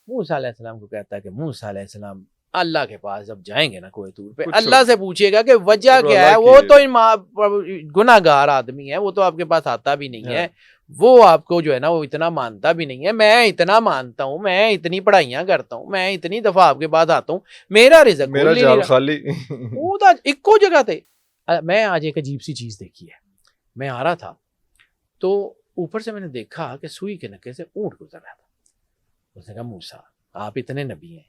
موسیٰ علیہ السلام کو کہتا ہے کہ موسیٰ علیہ السلام اللہ کے پاس جب جائیں گے نا کوہ طور پہ، اللہ سے پوچھیے گا کہ وجہ کیا ہے، وہ تو گناہ گار آدمی ہے، وہ تو آپ کے پاس آتا بھی نہیں ہے، وہ آپ کو جو ہے نا وہ اتنا مانتا بھی نہیں ہے، میں اتنا مانتا ہوں، میں اتنی پڑھائیاں کرتا ہوں، میں اتنی دفعہ آپ کے پاس آتا ہوں، میرا رزق میرا جال خالی۔ وہ تو ایکو جگہ تھے۔ میں آج ایک عجیب سی چیز دیکھی ہے، میں آ رہا تھا تو اوپر سے میں نے دیکھا کہ سوئی کے نکے سے اونٹ گزر رہا تھا۔ اس نے کہا موسیٰ آپ اتنے نبی ہیں،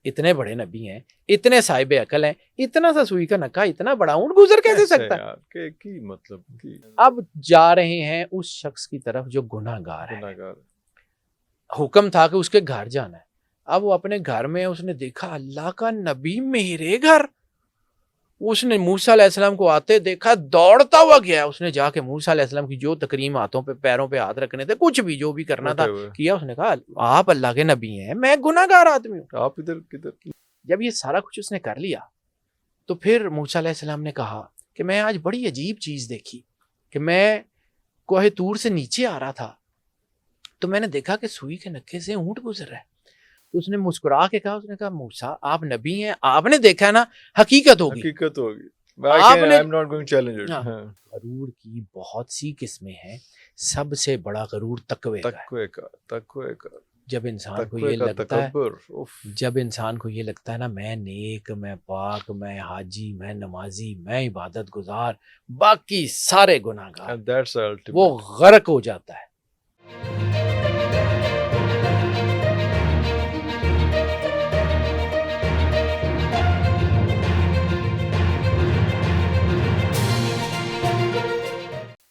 اتنے بڑے نبی ہیں، اتنے صاحب عقل ہیں، اتنا سا سوئی کا نکا اتنا بڑا اونٹ گزر کیسے سکتا ہے؟ کی مطلب اب جا رہے ہیں اس شخص کی طرف جو گناہ گار ہے، حکم تھا کہ اس کے گھر جانا ہے۔ اب وہ اپنے گھر میں اس نے دیکھا اللہ کا نبی میرے گھر، اس نے موسیٰ علیہ السلام کو آتے دیکھا، دوڑتا ہوا گیا، اس نے جا کے موسیٰ علیہ السلام کی جو تکریم ہاتھوں پہ پیروں پہ ہاتھ رکھنے تھے، کچھ بھی جو بھی کرنا تھا کیا۔ اس نے کہا آپ اللہ کے نبی ہیں، میں گناہ گار آدمی ہوں، آپ ادھر کدھر۔ جب یہ سارا کچھ اس نے کر لیا تو پھر موسیٰ علیہ السلام نے کہا کہ میں آج بڑی عجیب چیز دیکھی کہ میں کوہ طور سے نیچے آ رہا تھا تو میں نے دیکھا کہ سوئی کے نکے سے اونٹ گزر رہا ہے۔ تو اس نے مسکرا کے کہا، اس نے کہا موسیٰ آپ نبی ہیں، آپ نے دیکھا نا، حقیقت ہوگی، حقیقت ہوگی، غرور کی بہت سی قسمیں ہیں، سب سے بڑا غرور تقوی کا۔ جب انسان کو یہ لگتا ہے، جب انسان کو یہ لگتا ہے نا میں نیک، میں پاک، میں حاجی، میں نمازی، میں عبادت گزار، باقی سارے گناہ گار، وہ غرق ہو جاتا ہے۔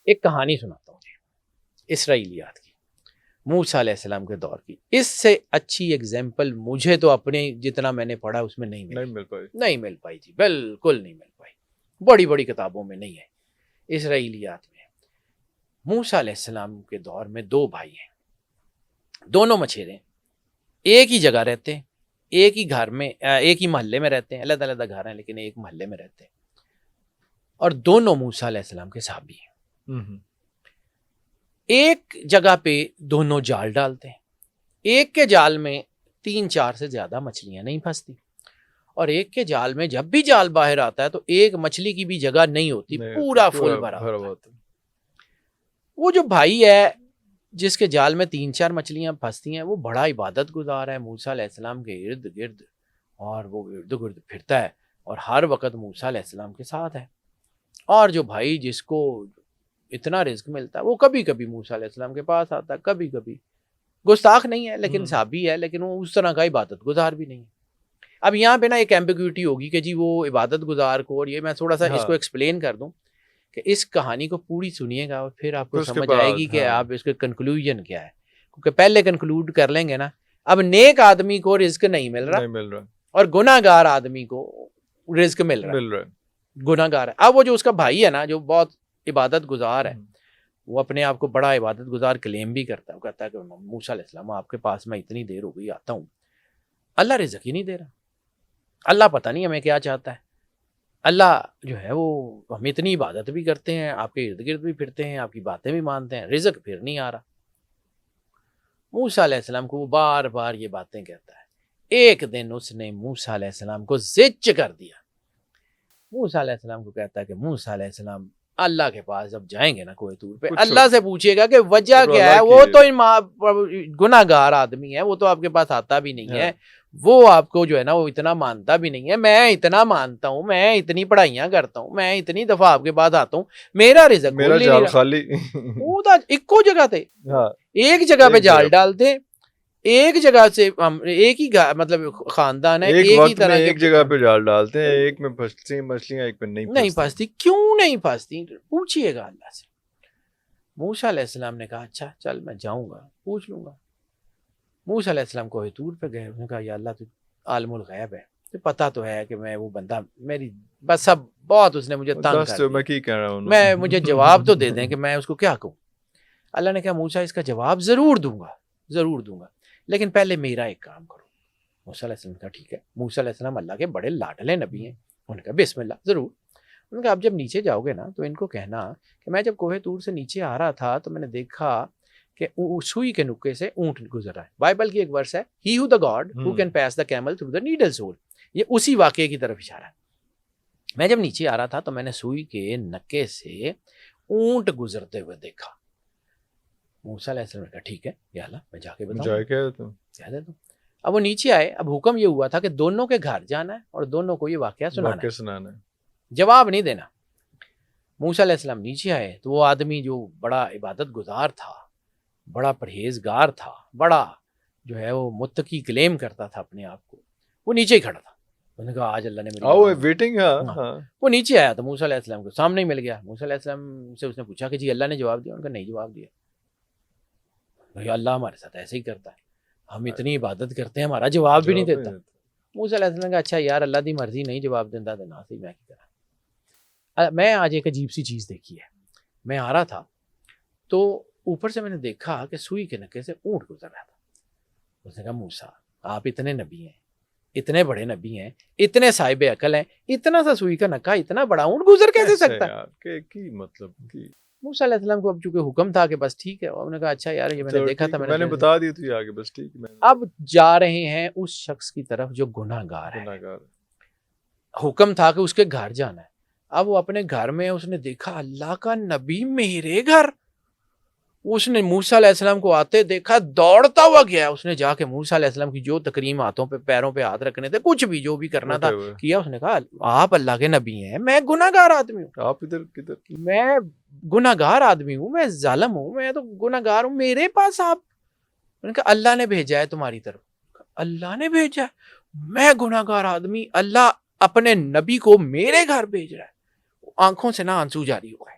ایک کہانی سناتا ہوں جی، اسرائیلیات کی، موسیٰ علیہ السلام کے دور کی۔ اس سے اچھی ایگزامپل مجھے تو اپنے جتنا میں نے پڑھا اس میں نہیں مل پائی جی، بالکل نہیں مل پائی، بڑی بڑی کتابوں میں نہیں ہے، اسرائیلیات میں۔ موسیٰ علیہ السلام کے دور میں دو بھائی ہیں، دونوں مچھیرے، ایک ہی جگہ رہتے ہیں، ایک ہی گھر میں، ایک ہی محلے میں رہتے ہیں، علیحدہ علیحدہ گھر ہیں لیکن ایک محلے میں رہتے ہیں، اور دونوں موسیٰ علیہ السلام کے صحابی ہیں۔ ایک جگہ پہ دونوں جال ڈالتے ہیں، ایک کے جال میں 3-4 سے زیادہ مچھلیاں نہیں پھنستی، اور ایک کے جال میں جب بھی جال باہر آتا ہے تو ایک مچھلی کی بھی جگہ نہیں ہوتی، پورا فل بھرا ہوتا ہے۔ وہ جو بھائی ہے جس کے جال میں 3-4 مچھلیاں پھنستی ہیں، وہ بڑا عبادت گزار ہے موسیٰ علیہ السلام کے ارد گرد، اور وہ ارد گرد پھرتا ہے اور ہر وقت موسیٰ علیہ السلام کے ساتھ ہے۔ اور جو بھائی جس کو اتنا رزق ملتا ہے وہ کبھی کبھی موسیٰ علیہ السلام کے پاس آتا ہے، کبھی کبھی، گستاخ نہیں ہے لیکن صحابی ہے، لیکن وہ اس طرح کا عبادت گزار بھی نہیں ہے۔ اب یہاں پہ نا ایک ایمبیگوٹی ہوگی کہ جی وہ عبادت گزار کو، اور یہ میں تھوڑا سا اس کو ایکسپلین کر دوں کہ اس کہانی کو پوری سنیے گا اور پھر آپ کو سمجھ آئے گی کہ آپ اس کے کنکلوژن کیا ہے، کیونکہ پہلے کنکلوڈ کر لیں گے نا، اب نیک آدمی کو رزق نہیں مل رہا اور گناہ گار آدمی کو رزق مل رہا ہے، گناہ گار ہے۔ اب وہ جو اس کا بھائی ہے نا جو بہت عبادت گزار ہے، وہ اپنے آپ کو بڑا عبادت گزار کلیم بھی کرتا ہے، وہ کہتا ہے کہ موسیٰ علیہ السلام آپ کے پاس میں اتنی دیر ہو گئی آتا ہوں، اللہ رزق ہی نہیں دے رہا، اللہ پتہ نہیں ہمیں کیا چاہتا ہے، اللہ جو ہے وہ ہم اتنی عبادت بھی کرتے ہیں، آپ کے ارد گرد بھی پھرتے ہیں، آپ کی باتیں بھی مانتے ہیں، رزق پھر نہیں آ رہا۔ موسیٰ علیہ السلام کو وہ بار بار یہ باتیں کہتا ہے۔ ایک دن اس نے موسیٰ علیہ السلام کو زج کر دیا۔ موسیٰ علیہ السلام کو کہتا ہے کہ موسیٰ علیہ السلام اللہ کے پاس جب جائیں گے نا کوہ طور پہ، اللہ سے پوچھیے گا کہ وجہ کیا ہے، وہ تو گناہ گار آدمی ہے، وہ تو آپ کے پاس آتا بھی نہیں ہے، وہ آپ کو جو ہے نا وہ اتنا مانتا بھی نہیں ہے، میں اتنا مانتا ہوں، میں اتنی پڑھائیاں کرتا ہوں، میں اتنی دفعہ آپ کے پاس آتا ہوں، میرا رزق میرا جال خالی۔ وہ تو ایکو جگہ تھے، ایک جگہ پہ جال ڈالتے، ایک جگہ سے ہم ایک ہی مطلب خاندان ہے، ایک ہی طرح ایک جگہ پہ جال ڈالتے ہیں، ایک میں پھنستی ہیں مچھلیاں، ایک پہ نہیں پھنستی۔ کیوں نہیں پھنستی؟ پوچھئے گا اللہ سے۔ موسیٰ علیہ السلام نے کہا اچھا چل میں جاؤں گا، پوچھ لوں گا۔ موسیٰ علیہ السلام کوہ طور پہ گئے، انہوں نے کہا یا اللہ تو عالم الغیب ہے، تو پتہ تو ہے کہ میں وہ بندہ، میری بس سب بہت اس نے مجھے تنگ کر میں کی کہہ رہا ہوں، میں مجھے جواب تو دے دیں کہ میں اس کو کیا کہوں۔ اللہ نے کہا موسیٰ اس کا جواب ضرور دوں گا، لیکن پہلے میرا ایک کام کرو۔ موسیٰ علیہ السلام نے کہا ٹھیک ہے۔ موسیٰ علیہ السلام اللہ کے بڑے لاڈلے نبی ہیں، انہوں نے کہا بسم اللہ، ضرور۔ انہوں نے کہا اب جب نیچے جاؤ گے نا تو ان کو کہنا کہ میں جب کوہ طور سے نیچے آ رہا تھا تو میں نے دیکھا کہ سوئی کے نکے سے اونٹ گزر رہا ہے. بائبل کی ایک ورس ہے he who the God who can pass the camel through the needle's hole. یہ اسی واقعے کی طرف اشارہ ہے. میں جب نیچے آ رہا تھا تو میں نے سوئی کے نکے سے اونٹ گزرتے ہوئے دیکھا. موسیٰ علیہ السلام نے کہا ٹھیک ہے یا اللہ میں جا کے بتاؤں کہہ دے دوں. اب وہ نیچے آئے. اب حکم یہ ہوا تھا کہ دونوں کے گھر جانا ہے اور دونوں کو یہ واقعہ سنانا ہے, جواب نہیں دینا. موسیٰ علیہ السلام نیچے آئے تو وہ آدمی جو بڑا عبادت گزار تھا, بڑا پرہیزگار تھا, بڑا جو ہے وہ متقی کلیم کرتا تھا اپنے آپ کو, وہ نیچے ہی کھڑا تھا. انہوں نے کہا آج اللہ نے ویٹنگ. وہ نیچے آیا تو موسیٰ علیہ السلام کو سامنے ہی مل گیا. موسیٰ علیہ السلام سے اس نے پوچھا کہ جی اللہ نے جواب دیا؟ ان کا نہیں جواب دیا. اللہ ہمارے ساتھ ایسے ہی کرتا ہے, ہم اتنی عبادت کرتے ہیں ہمارا جواب بھی نہیں دیتا. موسیٰ علیہ السلام نے کہا اچھا یار اللہ دی مرضی نہیں جواب دیتا تو نہ صحیح میں کی طرح. میں آج ایک عجیب سی چیز دیکھی ہے. میں آ رہا تھا تو اوپر سے میں نے دیکھا کہ سوئی کے نکے سے اونٹ گزر رہا تھا. اس نے کہا موسیٰ آپ اتنے نبی ہیں, اتنے بڑے نبی ہیں, اتنے صاحب عقل ہیں, اتنا سا سوئی کا نکا اتنا بڑا اونٹ گزر کیسے سکتا ہے؟ مطلب موسیٰ علیہ السلام کو اب چونکہ حکم تھا کہ بس ٹھیک ہے, انہوں نے کہا اچھا یار یہ میں نے دیکھا تھا, میں نے بتا دی تھی آگے بس ٹھیک ہے. اب جا رہے ہیں اس شخص کی طرف جو گناہ گار ہے. حکم تھا کہ اس کے گھر جانا ہے. اب وہ اپنے گھر میں اس نے دیکھا اللہ کا نبی میرے گھر. اس نے موسیٰ علیہ السلام کو آتے دیکھا, دوڑتا ہوا گیا. اس نے جا کے موسیٰ علیہ السلام کی جو تکریم ہاتھوں پہ پیروں پہ ہاتھ رکھنے تھے, کچھ بھی جو بھی کرنا تھا کیا. اس نے کہا آپ اللہ کے نبی ہیں, میں گناہ گار آدمی ہوں. آپ ادھر کدھر؟ میں گناہ گار آدمی ہوں, میں ظالم ہوں, میں تو گناہ گار ہوں, میرے پاس آپ. انہوں نے کہا اللہ نے بھیجا ہے تمہاری طرف. اللہ نے بھیجا ہے؟ میں گناہ گار آدمی, اللہ اپنے نبی کو میرے گھر بھیج رہا ہے. آنکھوں سے نہ آنسو جاری ہوا ہے.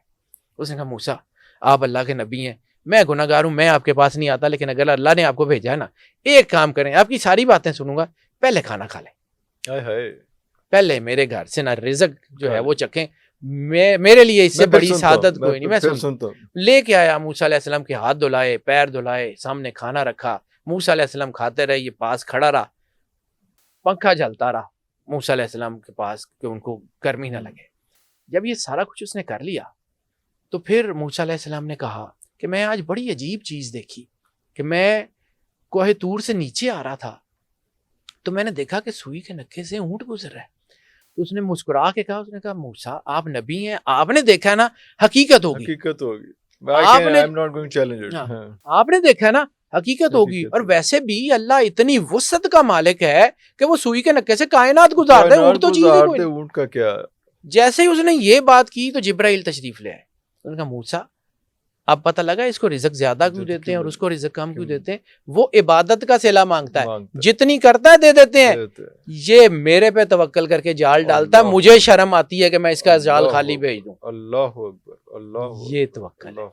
اس نے کہا موسیٰ آپ اللہ کے نبی ہیں, میں گناہ گار ہوں, میں آپ کے پاس نہیں آتا, لیکن اگر اللہ نے آپ کو بھیجا ہے نا, ایک کام کریں, آپ کی ساری باتیں سنوں گا, پہلے کھانا کھا لیں, پہلے میرے گھر سے نا رزق جو ہے وہ چکھیں. میرے لیے اس سے بڑی سعادت کوئی نہیں. میں سنتا ہوں. لے کے آیا موسیٰ علیہ السلام کے ہاتھ دھلائے, پیر دھلائے, سامنے کھانا رکھا. موسیٰ علیہ السلام کھاتے رہے, یہ پاس کھڑا رہا, پنکھا جلتا رہا موسیٰ علیہ السلام کے پاس کہ ان کو گرمی نہ لگے. جب یہ سارا کچھ اس نے کر لیا تو پھر موسیٰ علیہ السلام نے کہا کہ میں آج بڑی عجیب چیز دیکھی کہ میں کوہ طور سے نیچے آ رہا تھا تو میں نے دیکھا کہ سوئی کے نکے سے اونٹ گزر رہا ہے. تو اس نے مسکرا کے کہا, اس نے کہا موسیٰ آپ نبی ہیں, آپ نے دیکھا ہے نا, حقیقت ہوگی. آپ نے دیکھا ہے نا, حقیقت ہوگی. اور ویسے بھی اللہ اتنی وسعت کا مالک ہے کہ وہ سوئی کے نکے سے کائنات گزار دے. اونٹ تو چیز ہے کوئی. اونٹ کا کیا؟ جیسے ہی اس نے یہ بات کی تو جبرائیل تشریف لے آئے. انہوں نے کہا موسیٰ اب پتہ لگا اس کو رزق زیادہ کیوں دیتے ہیں اور اس کو رزق کم کیوں دیتے ہیں. وہ عبادت کا صلہ مانگتا ہے, جتنی کرتا ہے دے دیتے ہیں. یہ میرے پہ توکل کر کے جال ڈالتا ہے, مجھے شرم آتی ہے کہ میں اس کا جال خالی بھیج دوں. اللہ اکبر, اللہ یہ توکل ہے,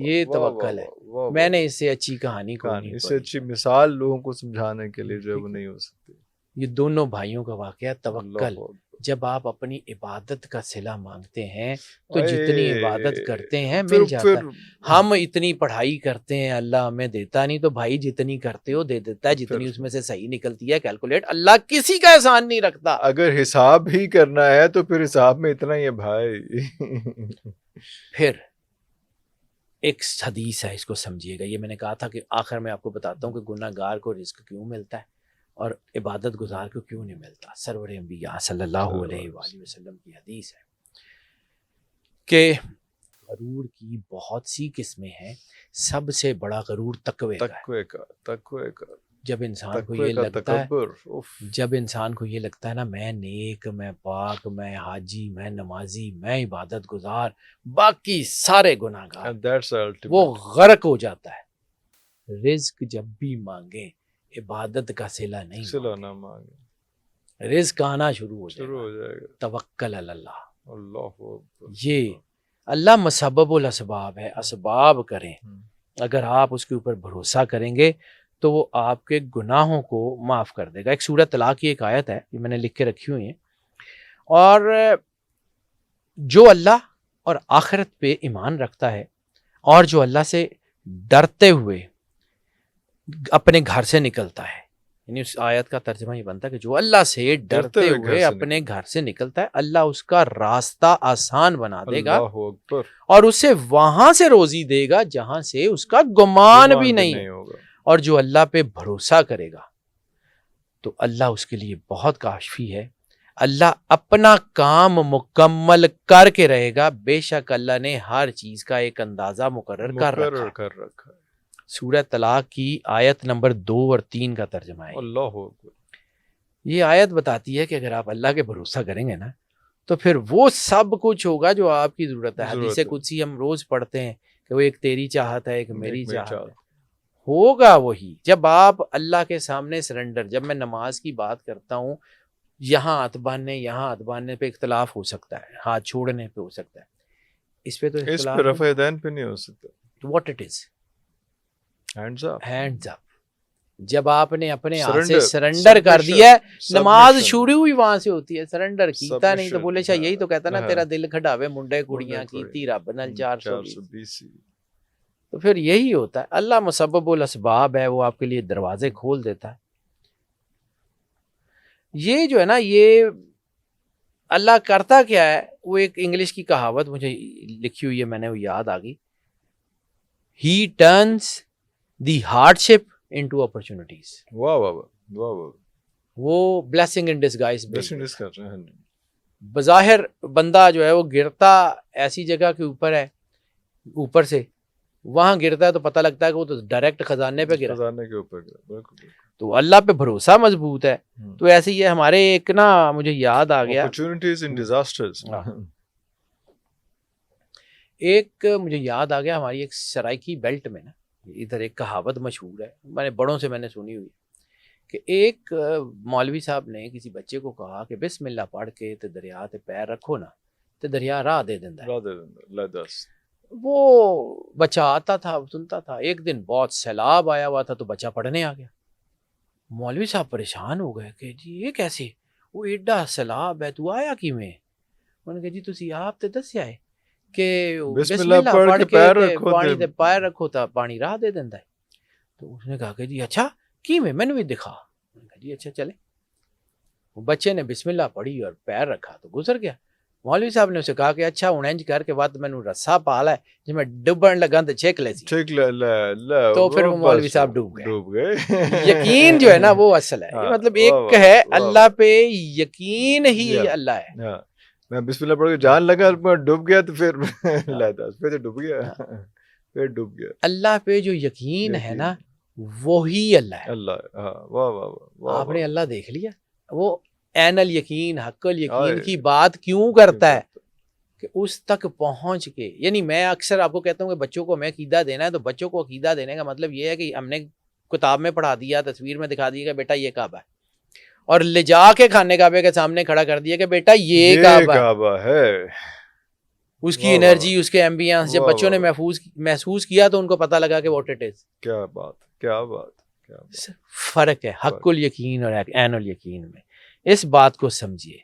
یہ توکل ہے. میں نے اس سے اچھی کہانی کو نہیں, اس سے اچھی مثال لوگوں کو سمجھانے کے لیے جو وہ نہیں ہو سکتی. یہ دونوں بھائیوں کا واقعہ توکل. جب آپ اپنی عبادت کا صلہ مانگتے ہیں تو جتنی عبادت کرتے ہیں مل جاتا ہے. ہم اتنی پڑھائی کرتے ہیں اللہ ہمیں دیتا نہیں, تو بھائی جتنی کرتے ہو دے دیتا ہے, جتنی اس میں سے صحیح نکلتی ہے کیلکولیٹ. اللہ کسی کا احسان نہیں رکھتا. اگر حساب ہی کرنا ہے تو پھر حساب میں اتنا ہی ہے بھائی. پھر ایک حدیث ہے, اس کو سمجھیے گا. یہ میں نے کہا تھا کہ آخر میں آپ کو بتاتا ہوں کہ گناہ گار کو رزق کیوں ملتا ہے اور عبادت گزار کو کیوں نہیں ملتا. سرور انبیاء صلی اللہ علیہ وآلہ وسلم کی حدیث ہے کہ غرور کی بہت سی قسمیں ہیں, سب سے بڑا غرور تقوی کا. جب انسان کو یہ لگتا ہے, جب انسان کو یہ لگتا ہے نا میں نیک, میں پاک, میں حاجی, میں نمازی, میں عبادت گزار, باقی سارے گناہ گار, وہ غرق ہو جاتا ہے. رزق جب بھی مانگے عبادت کا صلہ نہیں مانگے, رزق آنا شروع ہو جائے گا. توکل اللہ. یہ اللہ مسبب الاسباب ہے, اسباب کریں. اگر آپ اس کے اوپر بھروسہ کریں گے تو وہ آپ کے گناہوں کو معاف کر دے گا. ایک سورہ طلاق کی ایک آیت ہے, یہ میں نے لکھ کے رکھی ہوئی ہے. اور جو اللہ اور آخرت پہ ایمان رکھتا ہے اور جو اللہ سے ڈرتے ہوئے اپنے گھر سے نکلتا ہے یعنی اس آیت کا ترجمہ یہ بنتا ہے کہ جو اللہ سے ڈرتے ہوئے اپنے گھر سے نکلتا ہے اللہ اس کا راستہ آسان بنا دے گا اللہ اکبر، اور اسے وہاں سے روزی دے گا جہاں سے اس کا گمان بھی نہیں ہوگا۔ اور جو اللہ پہ بھروسہ کرے گا تو اللہ اس کے لیے بہت کافی ہے. اللہ اپنا کام مکمل کر کے رہے گا. بے شک اللہ نے ہر چیز کا ایک اندازہ مقرر کر رکھا ہے. سورہ طلاق کی آیت نمبر 2 اور 3 کا ترجمہ ہے. اللہ اکبر. یہ آیت بتاتی ہے کہ اگر آپ اللہ کے بھروسہ کریں گے نا تو پھر وہ سب کچھ ہوگا جو آپ کی ضرورت ہے. حدیث قدسی ہم روز پڑھتے ہیں کہ وہ ایک تیری چاہت ہے ایک میری چاہت ہے. ہوگا وہی جب آپ اللہ کے سامنے سرنڈر. جب میں نماز کی بات کرتا ہوں یہاں ہاتھ باندھنے پہ اختلاف ہو سکتا ہے, ہاتھ چھوڑنے پہ ہو سکتا ہے, اس پہ تو اختلاف رفع یدین پہ نہیں ہو سکتا. واٹ اٹ از ہینڈز اپ. جب آپ نے اپنے ہاتھ سے سرنڈر کر دیا ہے, نماز شروع ہوئی وہاں سے ہوتی ہے. سرنڈر کیتا نہیں تو بولے شاہ یہی تو کہتا نا تیرا دل کھڈاوے منڈے کڑیاں کیتی رب نال 420. تو پھر یہی ہوتا ہے. اللہ مسبب الاسباب ہے, وہ آپ کے لیے دروازے کھول دیتا ہے. یہ جو ہے نا یہ اللہ کرتا کیا ہے, وہ ایک انگلش کی کہاوت مجھے لکھی ہوئی ہے, میں نے وہ یاد آ گئی. He turns the hardship into opportunities. واہ واہ واہ واہ. وہ blessing in disguise. ہیں. بظاہر بندہ جو ہے وہ گرتا ایسی جگہ کے اوپر ہے, اوپر سے وہاں گرتا ہے تو پتہ لگتا ہے کہ وہ تو ڈائریکٹ خزانے پہ گرا, خزانے کے اوپر گرا. بالکل. تو اللہ پہ بھروسہ مضبوط ہے. تو ایسے ہی ہے ہمارے ایک نا مجھے یاد آ گیا opportunities in disasters. ایک مجھے یاد آ گیا ہماری ایک سرائکی بیلٹ میں نا ادھر ایک کہاوت مشہور ہے, میں نے بڑوں سے میں نے سنی ہوئی کہ ایک مولوی صاحب نے کسی بچے کو کہا کہ بسم اللہ پڑھ کے تے دریا تے پیر رکھو نا تے دریا راہ دے دیندا ہے. وہ بچہ آتا تھا سنتا تھا. ایک دن بہت سیلاب آیا ہوا تھا تو بچہ پڑھنے آ گیا. مولوی صاحب پریشان ہو گئے کہ جی یہ کیسے, وہ ایڈا سیلاب ہے تو آیا کیویں؟ انہوں نے کہا جی تسی آپ تے دسیا ہے کہ بسم اللہ پڑھ کے پانی تے پیر رکھو تا پانی راہ دے دیندا ہے. تو اس نے کہا کہ جی اچھا کیویں, مینوں بھی دکھا. انہوں نے کہا جی اچھا چلے. وہ بچے نے بسم اللہ پڑھی اور پیر رکھا تو گزر گیا. مولوی صاحب نے اسے کہا کہ اچھا ہوں انج کر کے بعد مینوں رسا پالا ہے جی میں ڈبن لگا تے چھک لے سی. تو پھر وہ مولوی صاحب ڈوب گئے. یقین جو ہے نا وہ اصل ہے. مطلب ایک ہے اللہ پہ یقین ہی اللہ ہے. میں بسم اللہ پڑھ کے جان لگا ڈوب گیا تو پھر ڈوب گیا. اللہ پہ جو یقین ہے نا وہی اللہ ہے. آپ نے اللہ دیکھ لیا, وہ عین الیقین حق الیقین کی بات کیوں کرتا ہے کہ اس تک پہنچ کے. یعنی میں اکثر آپ کو کہتا ہوں کہ بچوں کو ہمیں عقیدہ دینا ہے تو بچوں کو عقیدہ دینے کا مطلب یہ ہے کہ ہم نے کتاب میں پڑھا دیا, تصویر میں دکھا دیا کہ بیٹا یہ کعبہ ہے, اور لے جا کے خانے کعبے کے سامنے کھڑا کر دیا کہ بیٹا یہ کعبہ ہے. اس کی انرجی, اس کے ایمبینس جب بچوں نے محسوس کیا تو ان کو پتہ لگا کہ واٹ اٹ از. کیا بات. فرق ہے حق الیقین اور عین الیقین میں. اس بات کو سمجھیے.